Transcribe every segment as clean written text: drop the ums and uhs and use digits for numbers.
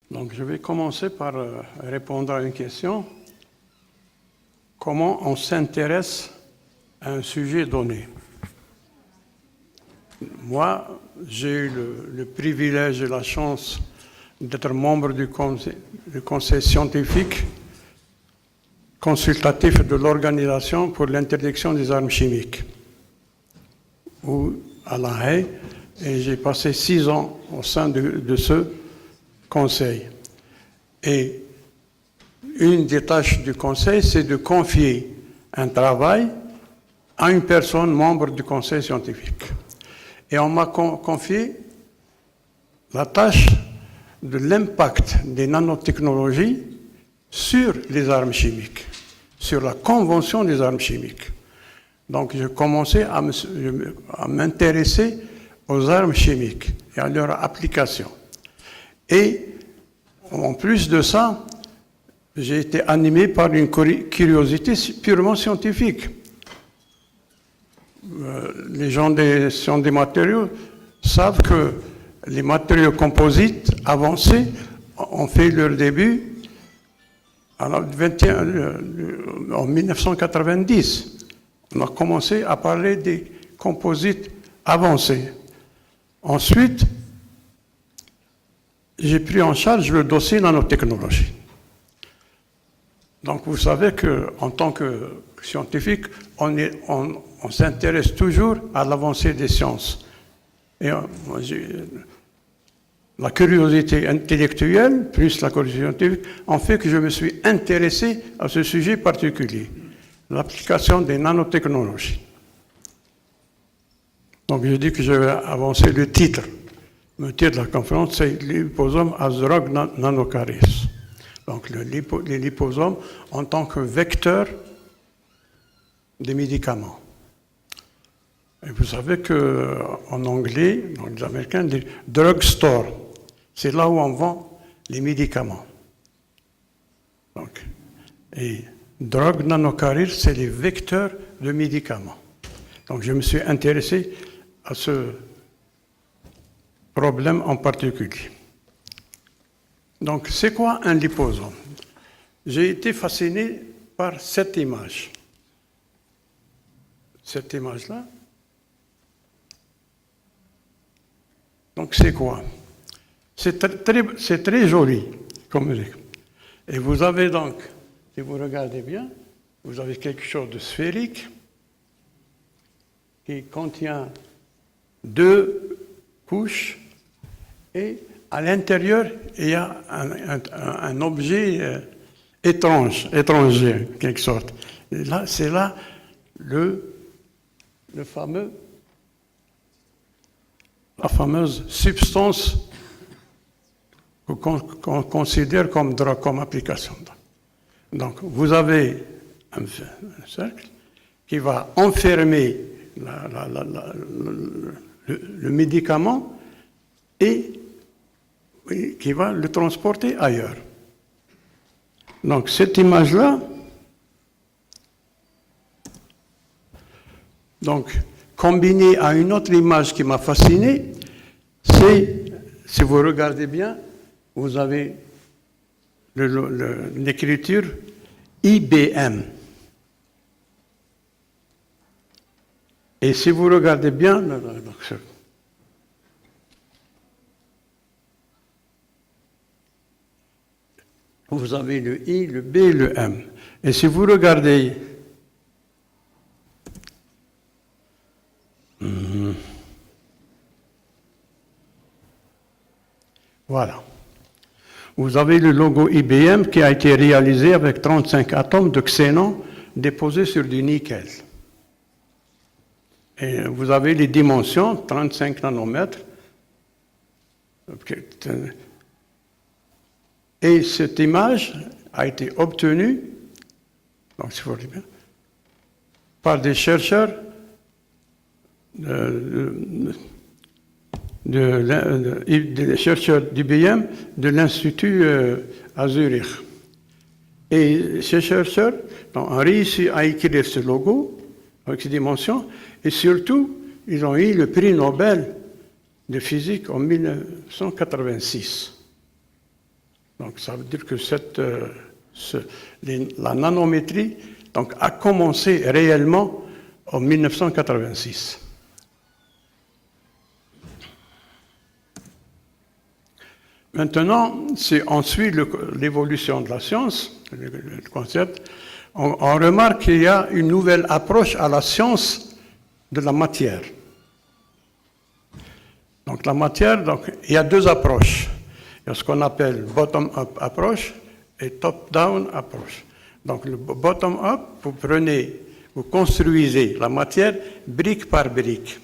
Donc, je vais commencer par répondre à une question. Comment on s'intéresse à un sujet donné? Moi, j'ai eu le privilège et la chance d'être membre du conseil scientifique consultatif de l'Organisation pour l'interdiction des armes chimiques, à La Haye, et j'ai passé 6 ans au sein de ce conseil. Et une des tâches du conseil, c'est de confier un travail à une personne membre du conseil scientifique. Et on m'a confié la tâche de l'impact des nanotechnologies sur les armes chimiques, sur la convention des armes chimiques. Donc, j'ai commencé à m'intéresser aux armes chimiques et à leur application. Et en plus de ça, j'ai été animé par une curiosité purement scientifique. Les gens des sciences des matériaux savent que les matériaux composites avancés ont fait leur début en 1990. On a commencé à parler des composites avancés. Ensuite, j'ai pris en charge le dossier nanotechnologie. Donc vous savez qu'en tant que scientifique, on s'intéresse toujours à l'avancée des sciences. Et la curiosité intellectuelle, plus la curiosité scientifique, ont fait que je me suis intéressé à ce sujet particulier, l'application des nanotechnologies. Donc je dis que je vais avancer le titre. Le titre de la conférence, c'est « Liposome as drug nanocarriers ». Donc les liposomes en tant que vecteur des médicaments. Et vous savez qu'en anglais, donc les Américains disent « drugstore ». C'est là où on vend les médicaments. Donc, et drug nanocarriers, c'est les vecteurs de médicaments. Donc je me suis intéressé à ce problème en particulier. Donc, c'est quoi un liposome? J'ai été fasciné par cette image. Cette image-là. Donc, c'est quoi? C'est très joli comme musique. Et vous avez donc, si vous regardez bien, vous avez quelque chose de sphérique qui contient 2 couches et à l'intérieur, il y a un objet étranger, en quelque sorte. Et là, c'est là la fameuse substance qu'on considère comme drogue, comme application. Donc, vous avez un cercle qui va enfermer le médicament et qui va le transporter ailleurs. Donc cette image-là, donc combinée à une autre image qui m'a fasciné, c'est, si vous regardez bien, vous avez l'écriture IBM. Et si vous regardez bien, vous avez le I, le B et le M. Et si vous regardez, voilà. Vous avez le logo IBM qui a été réalisé avec 35 atomes de xénon déposés sur du nickel. Et vous avez les dimensions, 35 nanomètres. Et cette image a été obtenue, donc, si vous voulez bien, par des chercheurs des chercheurs d'IBM de l'Institut à Zurich. Et ces chercheurs ont réussi à écrire ce logo avec ces dimensions, et surtout, ils ont eu le prix Nobel de physique en 1986. Donc ça veut dire que la nanométrie donc, a commencé réellement en 1986. Maintenant, si on suit l'évolution de la science, le concept, on remarque qu'il y a une nouvelle approche à la science de la matière. Donc la matière, il y a deux approches. Il y a ce qu'on appelle bottom-up approach et top-down approach. Donc le bottom-up, vous construisez la matière brique par brique,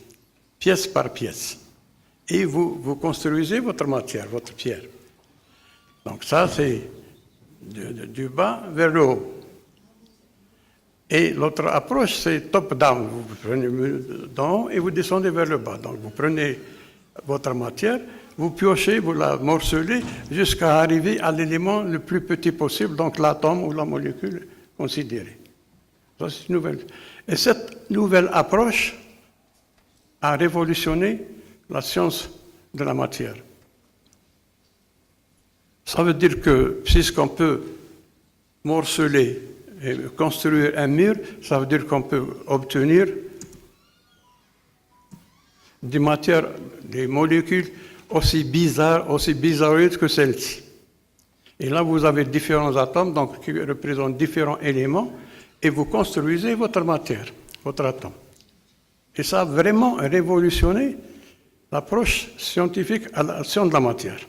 pièce par pièce. Et vous construisez votre matière, votre pierre. Donc ça, c'est du bas vers le haut. Et l'autre approche, c'est top-down. Vous prenez d'en haut et vous descendez vers le bas. Donc vous prenez votre matière, vous piochez, vous la morcelez jusqu'à arriver à l'élément le plus petit possible, donc l'atome ou la molécule considérée. Ça, c'est une nouvelle. Et cette nouvelle approche a révolutionné la science de la matière. Ça veut dire que, puisqu'on peut morceler et construire un mur, ça veut dire qu'on peut obtenir des matières, des molécules aussi bizarres, aussi bizarroïdes que celles-ci. Et là, vous avez différents atomes, donc qui représentent différents éléments, et vous construisez votre matière, votre atome. Et ça a vraiment révolutionné l'approche scientifique à la science de la matière.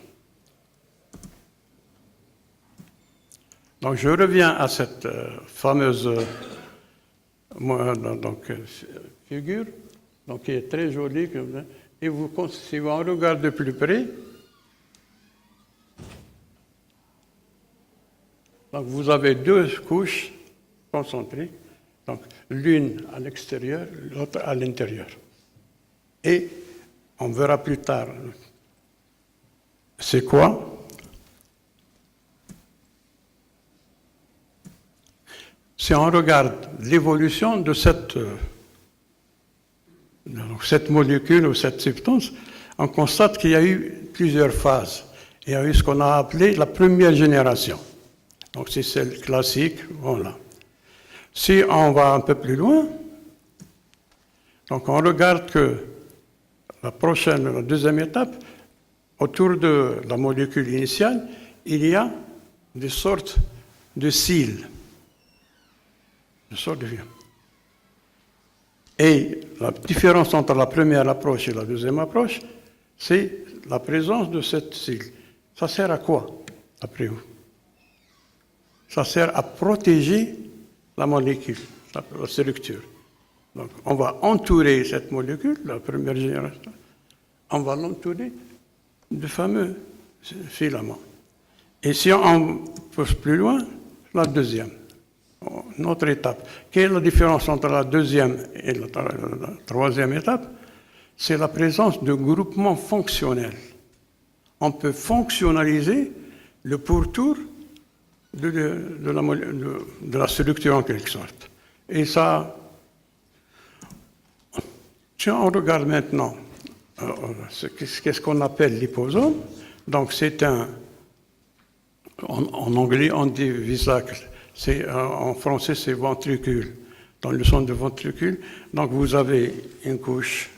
Donc je reviens à cette fameuse figure, donc qui est très jolie, et si on regarde de plus près, donc vous avez deux couches concentriques, donc l'une à l'extérieur, l'autre à l'intérieur. Et on verra plus tard c'est quoi. Si on regarde l'évolution de cette molécule ou cette substance, on constate qu'il y a eu plusieurs phases. Il y a eu ce qu'on a appelé la première génération. Donc c'est celle classique, voilà. Si on va un peu plus loin, donc on regarde que la deuxième étape, autour de la molécule initiale, il y a des sortes de cils. Et la différence entre la première approche et la deuxième approche, c'est la présence de cette cils. Ça sert à quoi, après vous? Ça sert à protéger la molécule, la structure. Donc, on va entourer cette molécule, la première génération, on va l'entourer de fameux filaments. Et si on pousse plus loin, la deuxième. Notre étape. Quelle est la différence entre la deuxième et la troisième étape? C'est la présence de groupements fonctionnels. On peut fonctionnaliser le pourtour de la structure en quelque sorte. Et ça, si on regarde maintenant qu'est-ce qu'on appelle liposome, donc c'est en anglais on dit vesicle. En français, c'est ventricule. Dans le son de ventricule, donc vous avez une couche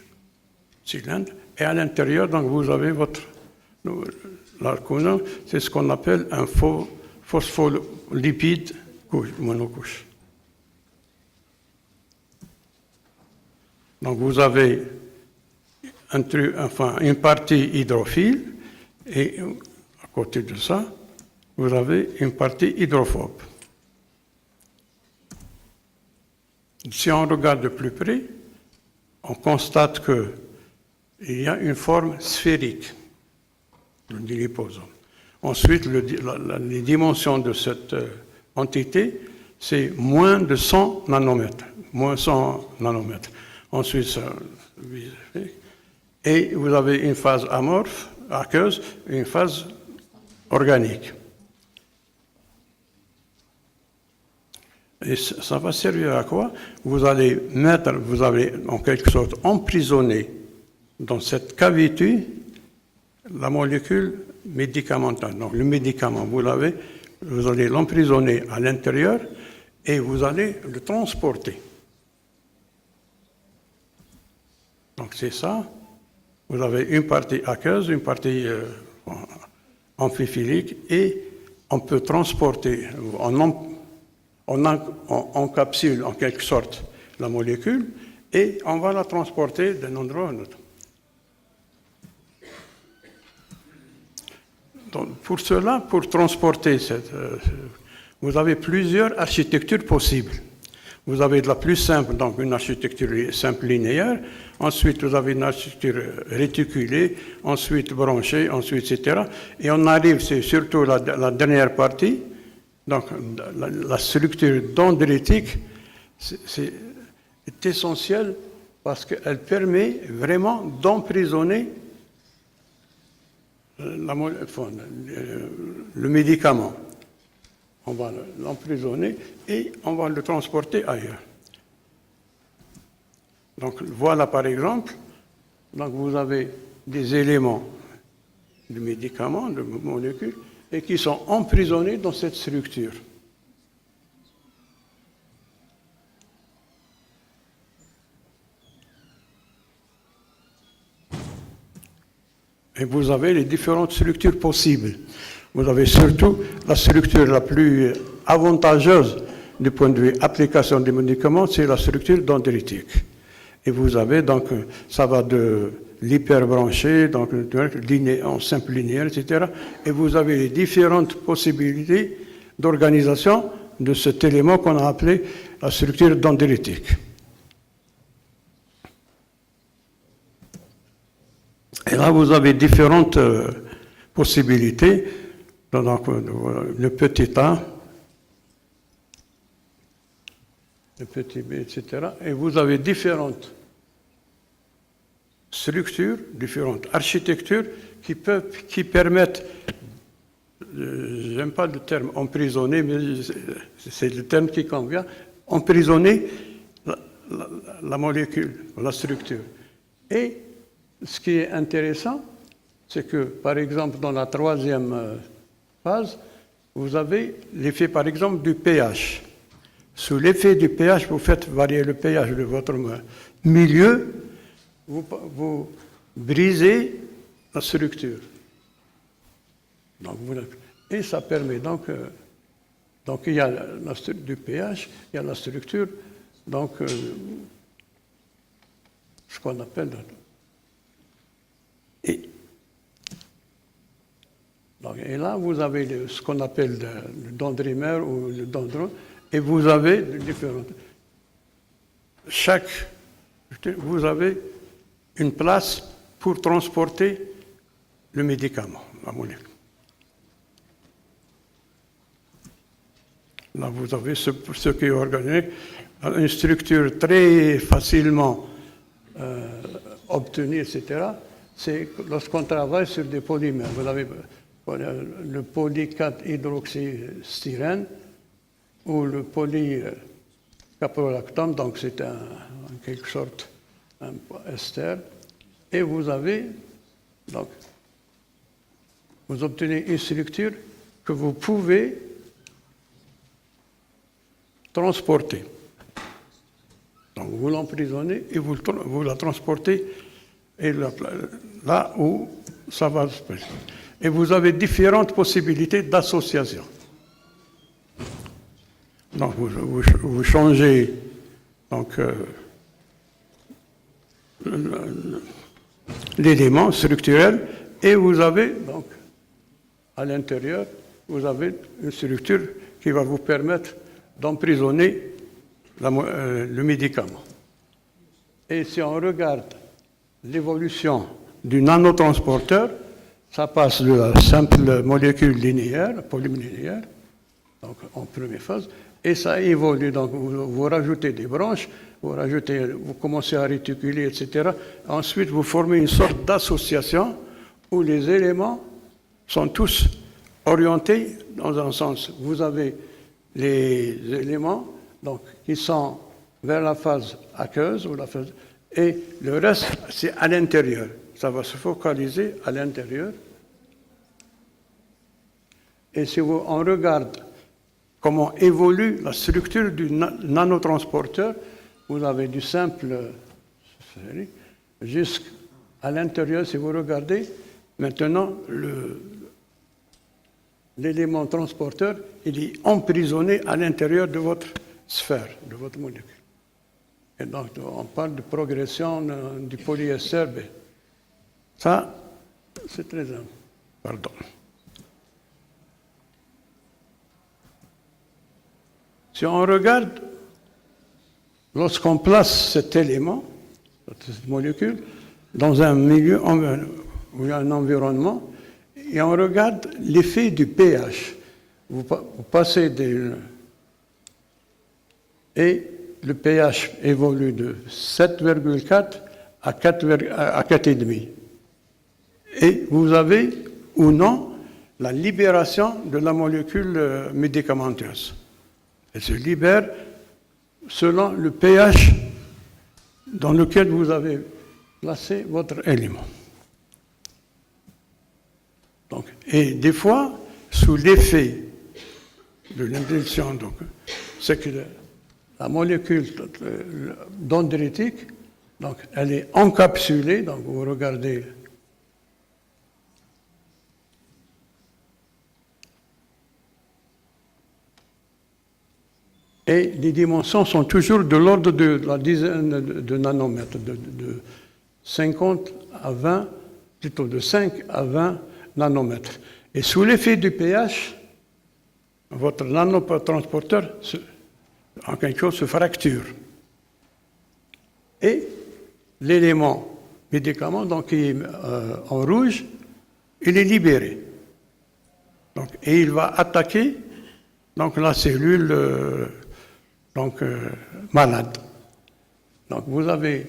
cylindre, et à l'intérieur, donc vous avez l'arcone, c'est ce qu'on appelle un phospholipide monocouche. Donc vous avez une partie hydrophile, et à côté de ça, vous avez une partie hydrophobe. Si on regarde de plus près, on constate qu'il y a une forme sphérique du liposome. Ensuite, les dimensions de cette entité, c'est moins de 100 nanomètres. Moins 100 nanomètres. Ensuite, Et vous avez une phase amorphe, aqueuse, et une phase organique. Et ça va servir à quoi? Vous allez en quelque sorte emprisonner dans cette cavité la molécule médicamentale. Donc le médicament, vous allez l'emprisonner à l'intérieur et vous allez le transporter. Donc c'est ça. Vous avez une partie aqueuse, une partie amphiphilique et on peut transporter, on encapsule en quelque sorte la molécule et on va la transporter d'un endroit à un autre. Donc, pour cela, pour transporter vous avez plusieurs architectures possibles. Vous avez de la plus simple, donc une architecture simple linéaire. Ensuite, vous avez une architecture réticulée, ensuite branchée, ensuite, etc. Et on arrive, c'est surtout la dernière partie, donc la structure dendritique, c'est essentiel parce qu'elle permet vraiment d'emprisonner le médicament. On va l'emprisonner et on va le transporter ailleurs. Donc voilà par exemple, donc vous avez des éléments de médicaments, de molécules, et qui sont emprisonnés dans cette structure. Et vous avez les différentes structures possibles. Vous avez surtout la structure la plus avantageuse du point de vue application des médicaments, c'est la structure dendritique. Et vous avez donc, ça va de l'hyperbranché, donc en simple linéaire, etc. Et vous avez les différentes possibilités d'organisation de cet élément qu'on a appelé la structure dendritique. Et là, vous avez différentes possibilités. Donc, le petit A, le petit B, etc. Et vous avez différentes structures, différentes architectures qui permettent, j'aime pas le terme emprisonner, mais c'est le terme qui convient, emprisonner la molécule, la structure. Et ce qui est intéressant, c'est que, par exemple, dans la troisième phase, vous avez l'effet, par exemple, du pH. Sous l'effet du pH, vous faites varier le pH de votre milieu, vous brisez la structure. Donc, et ça permet donc il y a du pH, il y a la structure, donc ce qu'on appelle et là, vous avez ce qu'on appelle le dendrimère ou le dendron, et vous avez différentes. Vous avez une place pour transporter le médicament, la molécule. Là, vous avez ce qui est organisé, une structure très facilement obtenue, etc. C'est lorsqu'on travaille sur des polymères. Vous avez le poly 4-hydroxystyrène ou le polycaprolactone, donc c'est en quelque sorte un ester. Et vous obtenez une structure que vous pouvez transporter. Donc vous l'emprisonnez et vous la transportez et là où ça va se passer. Et vous avez différentes possibilités d'association. Donc vous changez donc, l'élément structurel et vous avez donc à l'intérieur, vous avez une structure qui va vous permettre d'emprisonner le médicament. Et si on regarde l'évolution du nanotransporteur, ça passe de la simple molécule linéaire, polyme linéaire, donc en première phase, et ça évolue. Donc, vous rajoutez des branches, vous commencez à réticuler, etc. Ensuite, vous formez une sorte d'association où les éléments sont tous orientés dans un sens. Vous avez les éléments donc, qui sont vers la phase aqueuse ou la phase, et le reste, c'est à l'intérieur. Ça va se focaliser à l'intérieur. Et si on regarde comment évolue la structure du nanotransporteur, vous avez du simple jusqu'à l'intérieur, si vous regardez, maintenant, l'élément transporteur, il est emprisonné à l'intérieur de votre sphère, de votre molécule. Et donc, on parle de progression du polyester. Ça, c'est très important. Pardon. Si on regarde, lorsqu'on place cet élément, cette molécule, dans un milieu où il y a un environnement, et on regarde l'effet du pH. Vous passez et le pH évolue de 7,4 à 4,5. Et vous avez ou non la libération de la molécule médicamenteuse. Elle se libère selon le pH dans lequel vous avez placé votre élément. Donc, et des fois, sous l'effet de l'impulsion, c'est que la molécule dendritique, donc, elle est encapsulée, donc vous regardez. Et les dimensions sont toujours de l'ordre de la dizaine de nanomètres, de 50 à 20, plutôt de 5 à 20 nanomètres. Et sous l'effet du pH, votre nanotransporteur, en quelque chose, se fracture. Et l'élément médicament, donc, qui est en rouge, il est libéré. Donc, et il va attaquer donc, la cellule malade. Donc vous avez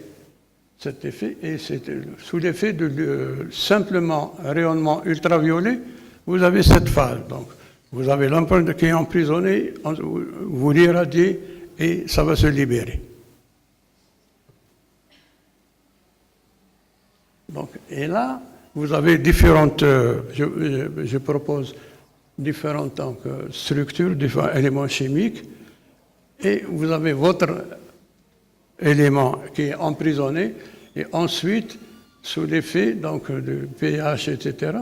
cet effet, et c'est sous l'effet de simplement rayonnement ultraviolet, vous avez cette phase. Donc vous avez l'empreinte qui est emprisonnée, vous l'irradiez et ça va se libérer. Donc, et là, vous avez différentes, je propose différentes structures, différents éléments chimiques, et vous avez votre élément qui est emprisonné, et ensuite, sous l'effet du pH, etc.,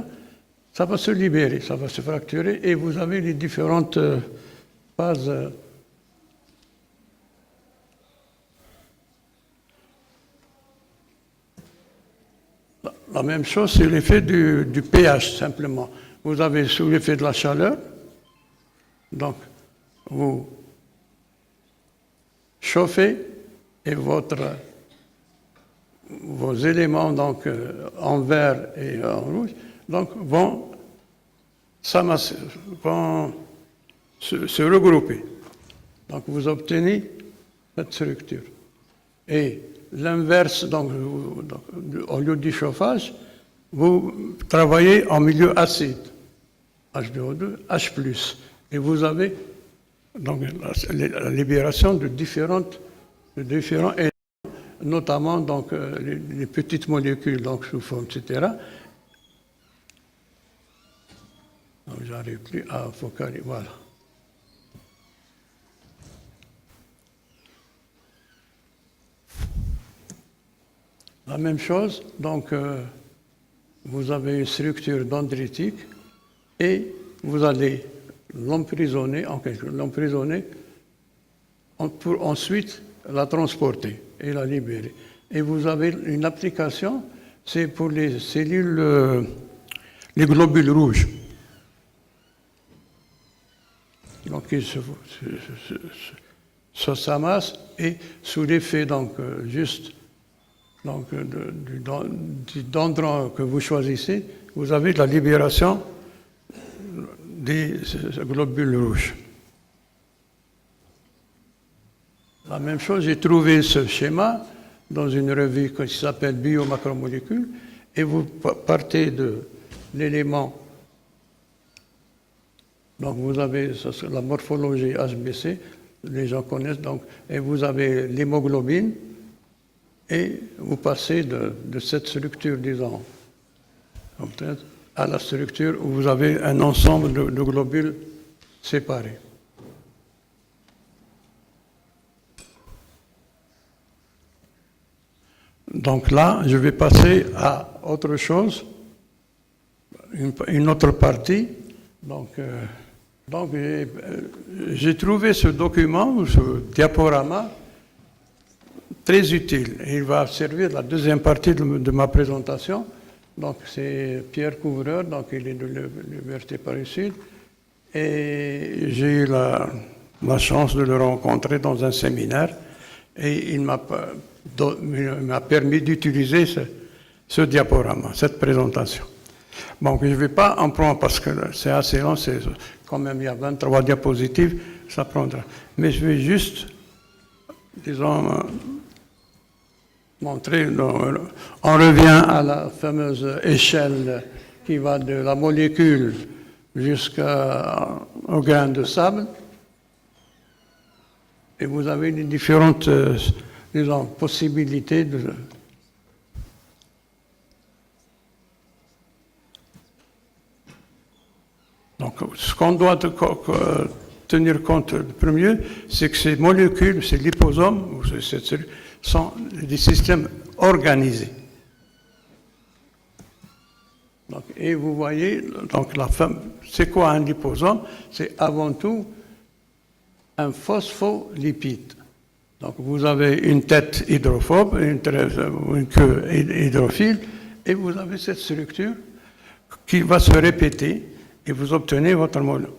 ça va se libérer, ça va se fracturer, et vous avez les différentes phases. La même chose, c'est l'effet du pH, simplement. Vous avez sous l'effet de la chaleur, donc vous chauffez et vos éléments donc, en vert et en rouge donc, vont se regrouper. Donc vous obtenez cette structure. Et l'inverse, donc, au lieu du chauffage, vous travaillez en milieu acide, H2O2, H+. Et vous avez donc, la libération de différents éléments, notamment donc, les petites molécules donc, sous forme, etc. Donc, j'arrive plus à focaliser. Voilà. La même chose, donc, vous avez une structure dendritique et vous allez l'emprisonner, pour ensuite la transporter et la libérer. Et vous avez une application, c'est pour les cellules, les globules rouges. Donc ils s'amassent et sous l'effet donc juste donc, du dendron que vous choisissez, vous avez la libération des globules rouges. la même chose, j'ai trouvé ce schéma dans une revue qui s'appelle Biomacromolécules, et vous partez de l'élément. Donc vous avez la morphologie HBC, les gens connaissent, donc, et vous avez l'hémoglobine, et vous passez de cette structure, disons, à la structure où vous avez un ensemble de globules séparés. Donc là, je vais passer à autre chose, une autre partie. Donc j'ai trouvé ce document, ce diaporama, très utile. Et il va servir la deuxième partie de ma présentation. Donc c'est Pierre Couvreur, donc il est de l'Université Paris-Sud. Et j'ai eu la chance de le rencontrer dans un séminaire. Et il m'a permis d'utiliser ce diaporama, cette présentation. Bon, je ne vais pas en prendre parce que c'est assez long, quand même il y a 23 diapositives, ça prendra. Mais je vais juste, disons, montrer. On revient à la fameuse échelle qui va de la molécule jusqu'au grain de sable. Et vous avez les différentes disons, possibilités de... Donc, ce qu'on doit tenir compte le premier, c'est que ces molécules, ces liposomes, sont des systèmes organisés. Donc, et vous voyez, donc c'est quoi un liposome? C'est avant tout un phospholipide. Donc vous avez une tête hydrophobe, une queue hydrophile, et vous avez cette structure qui va se répéter et vous obtenez votre molécule.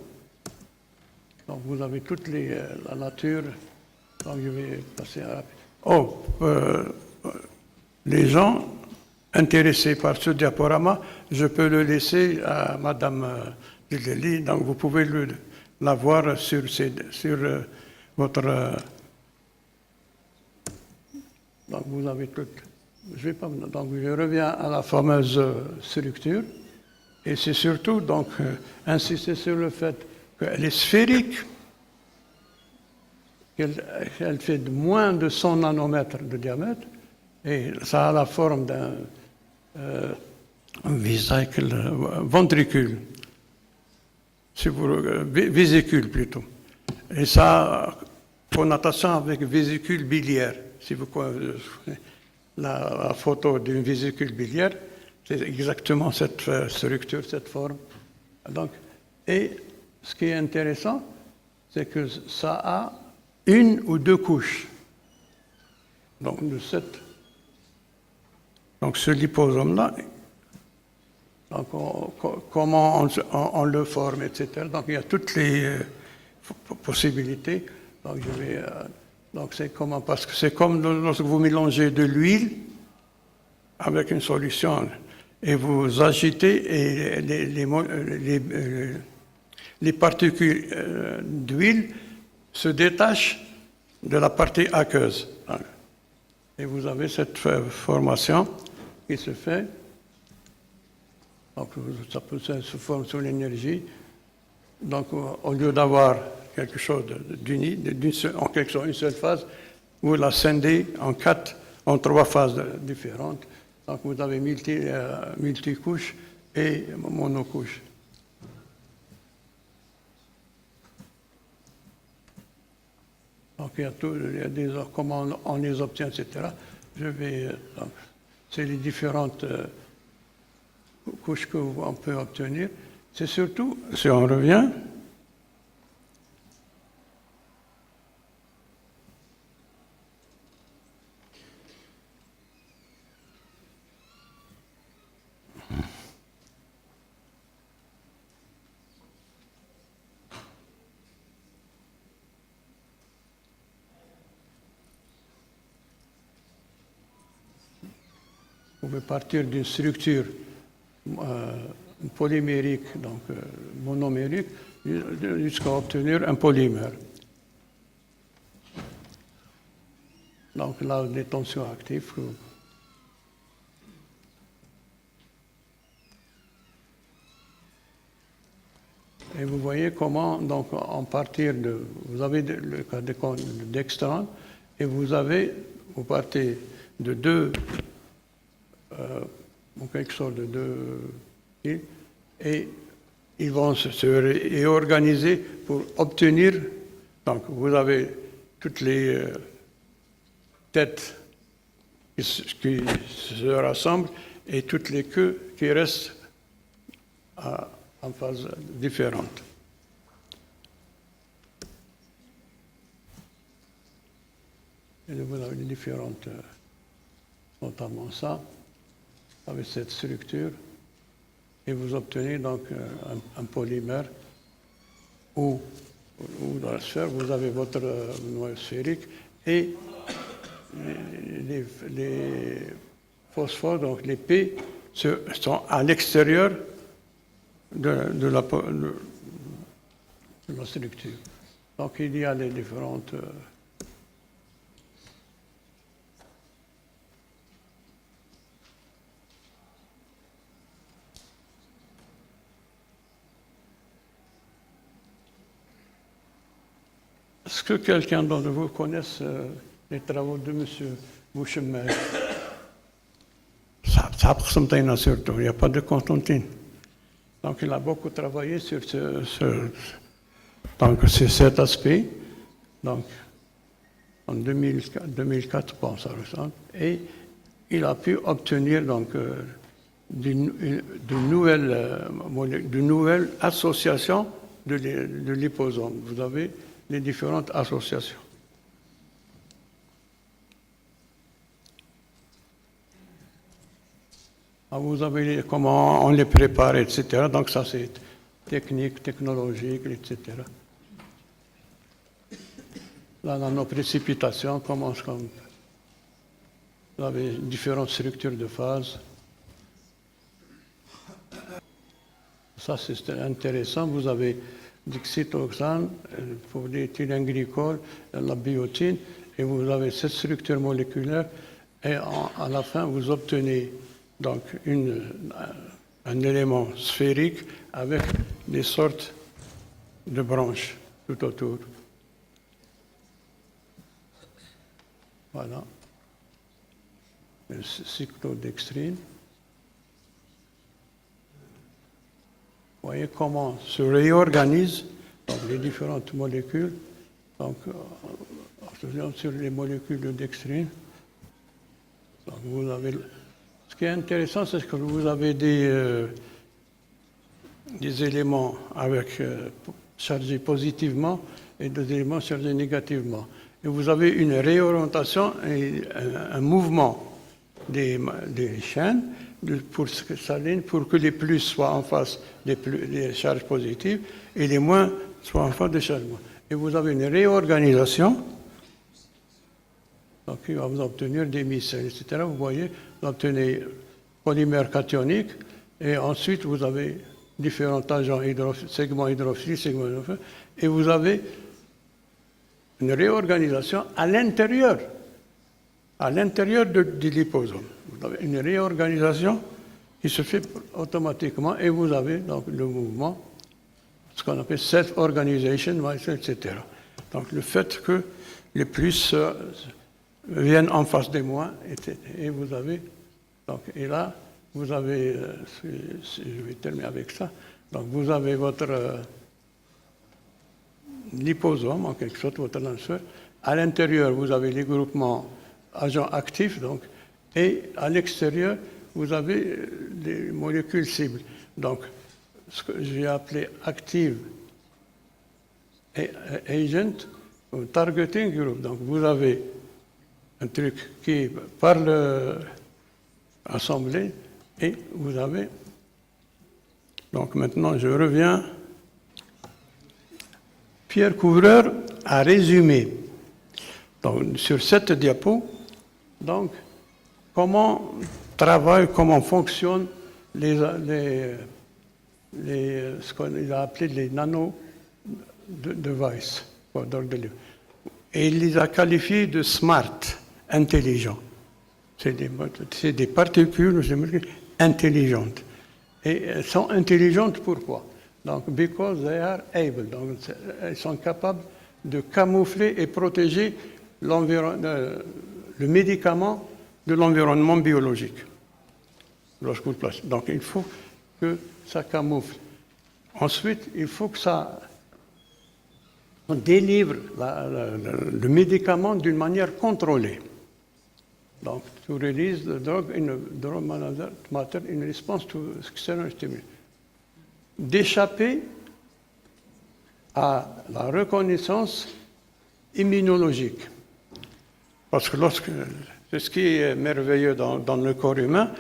Donc vous avez toute la nature. Donc je vais passer à... les gens intéressés par ce diaporama, je peux le laisser à Madame Lili, donc vous pouvez la voir sur votre... donc vous avez tout. Donc je reviens à la fameuse structure, et c'est surtout donc insister sur le fait qu'elle est sphérique, qu'elle fait moins de 100 nanomètres de diamètre, et ça a la forme d'un ventricule, vésicule plutôt. Et ça a connotation avec vésicule biliaire. Si vous connaissez la photo d'une vésicule biliaire, c'est exactement cette structure, cette forme. Donc, et ce qui est intéressant, c'est que ça a une ou deux couches. Donc, donc ce liposome-là, donc comment on le forme, etc. Donc il y a toutes les possibilités. Donc donc c'est comment? Parce que c'est comme lorsque vous mélangez de l'huile avec une solution et vous agitez et les particules d'huile se détachent de la partie aqueuse. Et vous avez cette formation qui se fait. Donc, ça peut se former sous l'énergie. Donc, au lieu d'avoir quelque chose d'uni, en quelque sorte une seule phase, vous la scindez en trois phases différentes. Donc, vous avez multicouches et monocouches. Donc, il y a comment on les obtient, etc. C'est les différentes couches qu'on peut obtenir. C'est surtout, si on revient, vous pouvez partir d'une structure polymérique, donc monomérique, jusqu'à obtenir un polymère. Donc là, des tensions actives. Et vous voyez comment, donc, en partir de, vous avez le cas d'externe, et vous partez de deux, en quelque sorte de deux, et ils vont se réorganiser pour obtenir, donc vous avez toutes les têtes qui se rassemblent et toutes les queues qui restent en phase différente. Et vous avez les différentes, notamment ça, avec cette structure, et vous obtenez donc un polymère où dans la sphère, vous avez votre noyau sphérique et les phosphores, donc les P, sont à l'extérieur de la structure. Donc il y a les différentes... Est-ce que quelqu'un d'entre vous connaisse les travaux de M. Bouchemer? Ça ressemble surtout, il n'y a pas de Constantine. Donc il a beaucoup travaillé sur cet aspect. Donc en 2004, bon, ça ressemble. Et il a pu obtenir donc de nouvelles associations de liposomes. Vous avez les différentes associations. Vous avez comment on les prépare, etc. Donc ça c'est technique, technologique, etc. La nanoprécipitation commence comme... Vous avez différentes structures de phase. Ça c'est intéressant. Vous avez l'oxytoxane, pour l'éthylène-glycol, la biotine, et vous avez cette structure moléculaire, et à la fin, vous obtenez donc un élément sphérique avec des sortes de branches tout autour. Voilà. Le cyclodextrine. Vous voyez comment se réorganisent donc, les différentes molécules. Donc, sur les molécules de dextrine. Donc, vous avez, ce qui est intéressant, c'est que vous avez des éléments chargés positivement et des éléments chargés négativement. Et vous avez une réorientation et un mouvement des chaînes pour que les plus soient en face des charges positives et les moins soient en face des charges moins. Et vous avez une réorganisation, donc il va vous obtenir des micelles, etc. Vous voyez, vous obtenez polymère cationique et ensuite vous avez différents agents segments hydrophiles, segments hydrophiles, et vous avez une réorganisation à l'intérieur du liposome. Vous avez une réorganisation qui se fait automatiquement et vous avez donc le mouvement, ce qu'on appelle self-organization, etc. Donc le fait que les plus viennent en face des moins, et vous avez, donc, et là, vous avez, je vais terminer avec ça, donc vous avez votre liposome, en quelque sorte, votre lanceur. À l'intérieur, vous avez les groupements agents actifs, donc, et à l'extérieur, vous avez les molécules cibles. Donc, ce que j'ai appelé active agent ou targeting group. Donc, vous avez un truc qui est par assemblé et vous avez. Donc, maintenant, je reviens. Pierre Couvreur a résumé donc, sur cette diapo donc, comment fonctionnent ce qu'on a appelé les nano-devices. Et il les a qualifiés de SMART, intelligents. C'est des particules intelligentes. Et elles sont intelligentes pourquoi? Donc, because they are able. Donc, elles sont capables de camoufler et protéger le médicament de l'environnement biologique. Lorsque vous le placez. Donc, il faut que ça camoufle. Ensuite, il faut que ça délivre le médicament d'une manière contrôlée. Donc, to release the drug in a drug matter in response to external stimuli. D'échapper à la reconnaissance immunologique. Parce que c'est ce qui est merveilleux dans le corps humain,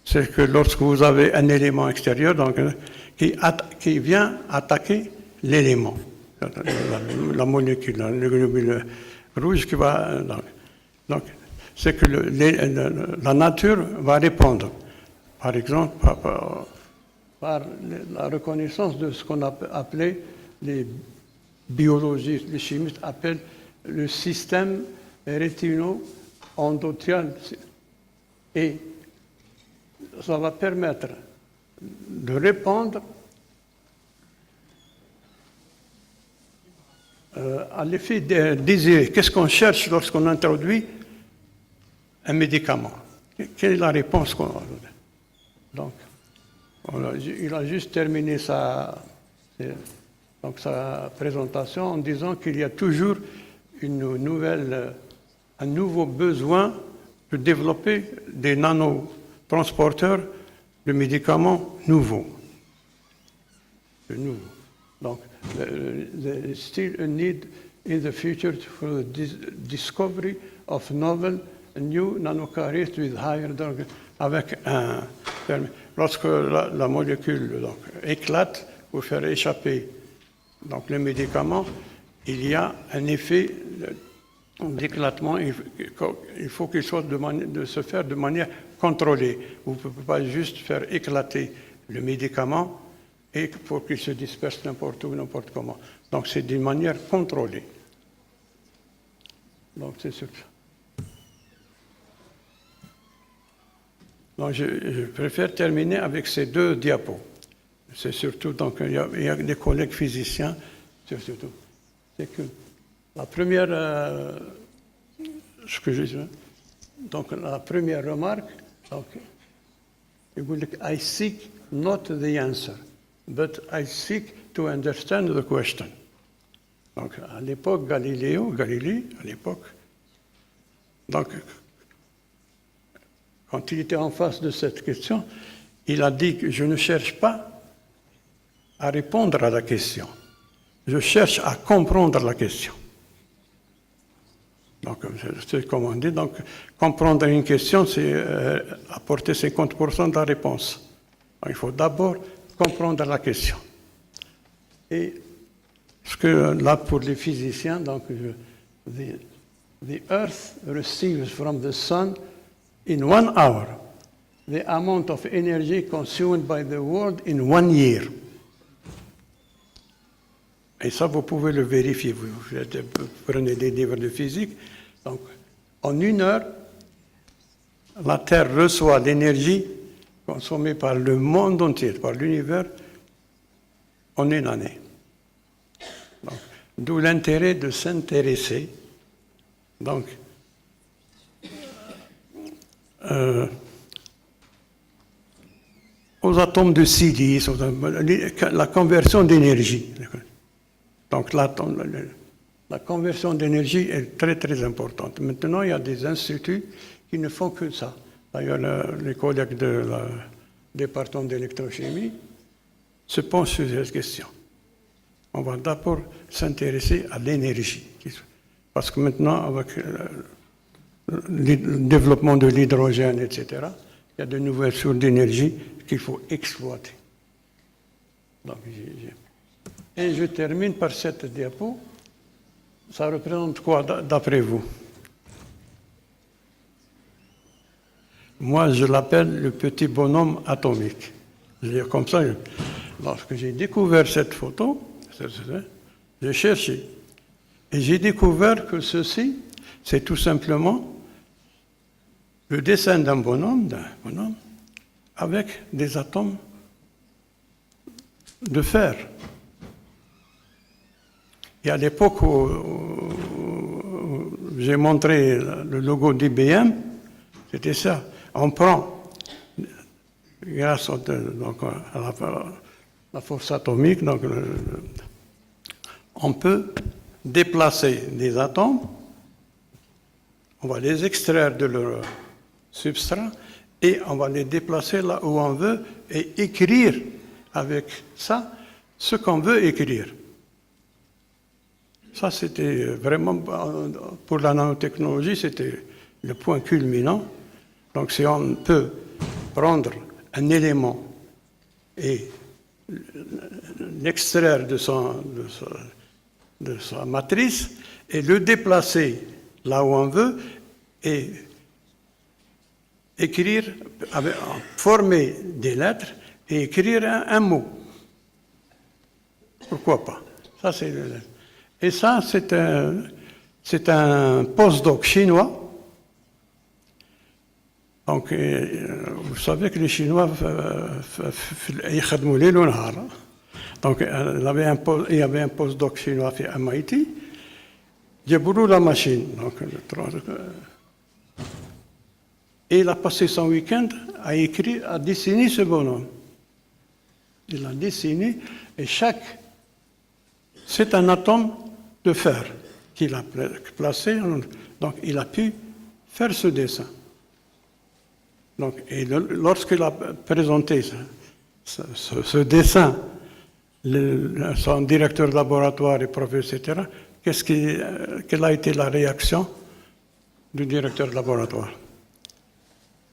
c'est que lorsque vous avez un élément extérieur donc, qui vient attaquer l'élément, la molécule, le globule rouge qui va... Donc, c'est que la nature va répondre. Par exemple, par la reconnaissance de ce qu'on a appelé, les biologistes, les chimistes appellent le système rétino-endothélial. Et ça va permettre de répondre à l'effet désiré. Qu'est-ce qu'on cherche lorsqu'on introduit un médicament? Quelle est la réponse qu'on a? Donc, il a juste terminé sa présentation en disant qu'il y a toujours un nouveau besoin de développer des nanotransporteurs de médicaments nouveaux. Donc, there is still a need in the future for the discovery of novel new nanocarriers with higher drug, avec un terme. Lorsque la molécule donc, éclate pour faire échapper donc, le médicament, il y a un effet d'éclatement. Il faut qu'il soit de se faire de manière contrôlée. Vous ne pouvez pas juste faire éclater le médicament et pour qu'il se disperse n'importe où, n'importe comment. Donc c'est d'une manière contrôlée. Donc c'est sûr. Donc je préfère terminer avec ces deux diapos. C'est surtout, donc il y a des collègues physiciens, surtout. C'est que la première, donc la première remarque, donc, I seek not the answer, but I seek to understand the question. Donc à l'époque Galilée, à l'époque, donc quand il était en face de cette question, il a dit que je ne cherche pas à répondre à la question. Je cherche à comprendre la question. Donc, c'est comme on dit, donc, comprendre une question, c'est apporter 50% de la réponse. Donc, il faut d'abord comprendre la question. Et ce que là, pour les physiciens, donc, the Earth receives from the Sun in 1 hour the amount of energy consumed by the world in 1 year. Et ça, vous pouvez le vérifier. Vous prenez des livres de physique. Donc, en 1 heure, la Terre reçoit l'énergie consommée par le monde entier, par l'univers, en 1 année. D'où l'intérêt de s'intéresser donc, aux atomes de silice, la conversion d'énergie. Donc la conversion d'énergie est très très importante. Maintenant, il y a des instituts qui ne font que ça. D'ailleurs, les collègues du département d'électrochimie se penchent sur cette question. On va d'abord s'intéresser à l'énergie. Parce que maintenant, avec le développement de l'hydrogène, etc., il y a de nouvelles sources d'énergie qu'il faut exploiter. Donc, et je termine par cette diapo. Ça représente quoi d'après vous? Moi, je l'appelle le petit bonhomme atomique. Je veux dire comme ça. Lorsque j'ai découvert cette photo, j'ai cherché. Et j'ai découvert que ceci, c'est tout simplement le dessin d'un bonhomme avec des atomes de fer. Et à l'époque où j'ai montré le logo d'IBM, c'était ça. On prend, grâce à la force atomique, donc, on peut déplacer des atomes, on va les extraire de leur substrat et on va les déplacer là où on veut et écrire avec ça ce qu'on veut écrire. Ça, c'était vraiment, pour la nanotechnologie, c'était le point culminant. Donc, si on peut prendre un élément et l'extraire de sa matrice et le déplacer là où on veut et écrire, former des lettres et écrire un mot. Pourquoi pas? Ça, c'est... Et ça, c'est un postdoc chinois. Donc, vous savez que les Chinois, ils خدموا ليل ونهار. Donc, il y avait un postdoc chinois à MIT. جابوا la machine. Donc, et il a passé son week-end à dessiner ce bonhomme. Il a dessiné, et c'est un atome de fer qu'il a placé. Donc, il a pu faire ce dessin. Donc, et lorsqu'il a présenté ce dessin, son directeur de laboratoire et professeur, etc., quelle a été la réaction du directeur de laboratoire,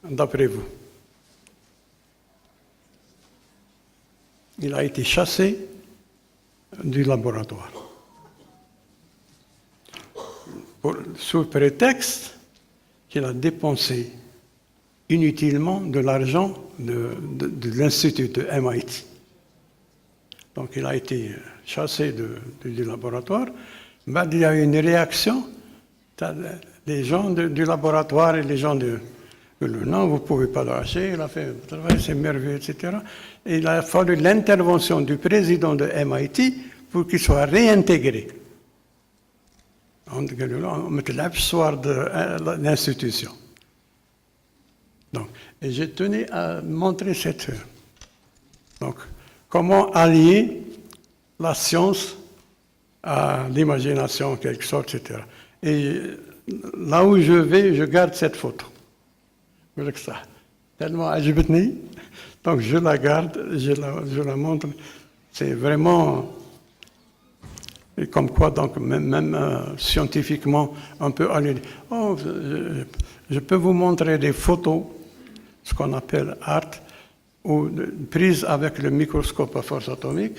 d'après vous? Il a été chassé du laboratoire. Sous prétexte qu'il a dépensé inutilement de l'argent de l'Institut de MIT. Donc il a été chassé du laboratoire. Mais il y a eu une réaction. Les gens du laboratoire et les gens non, vous ne pouvez pas lâcher, il a fait un travail, c'est merveilleux, etc. Et il a fallu l'intervention du président de MIT pour qu'il soit réintégré. On met l'absoir de l'institution. Donc, et j'ai tenu à montrer cette... Donc, comment allier la science à l'imagination, en quelque sorte, etc. Et là où je vais, je garde cette photo. Ça, tellement ajibetni, donc je la garde, je la montre. C'est vraiment... Et comme quoi, donc, même scientifiquement, on peut aller... Oh, je peux vous montrer des photos, ce qu'on appelle art, ou prises avec le microscope à force atomique,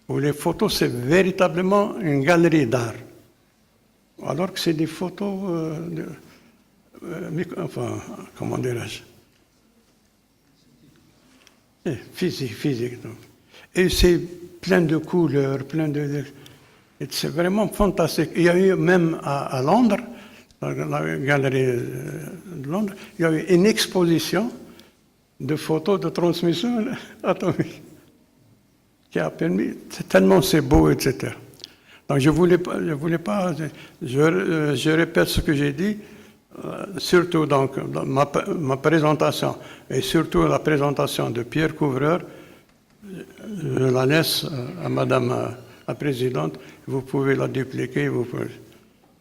où les photos, c'est véritablement une galerie d'art. Alors que c'est des photos... enfin, comment dirais-je? Physique. Donc. Et c'est plein de couleurs, c'est vraiment fantastique. Il y a eu même à Londres, dans la galerie de Londres, il y a eu une exposition de photos de transmission atomique qui a permis, tellement c'est beau, etc. Donc je voulais pas, je répète ce que j'ai dit, surtout donc dans ma présentation et surtout la présentation de Pierre Couvreur, je la laisse à Madame la Présidente, vous pouvez la dupliquer,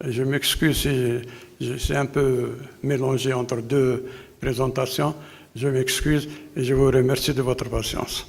je m'excuse si c'est un peu mélangé entre deux présentations, je m'excuse et je vous remercie de votre patience.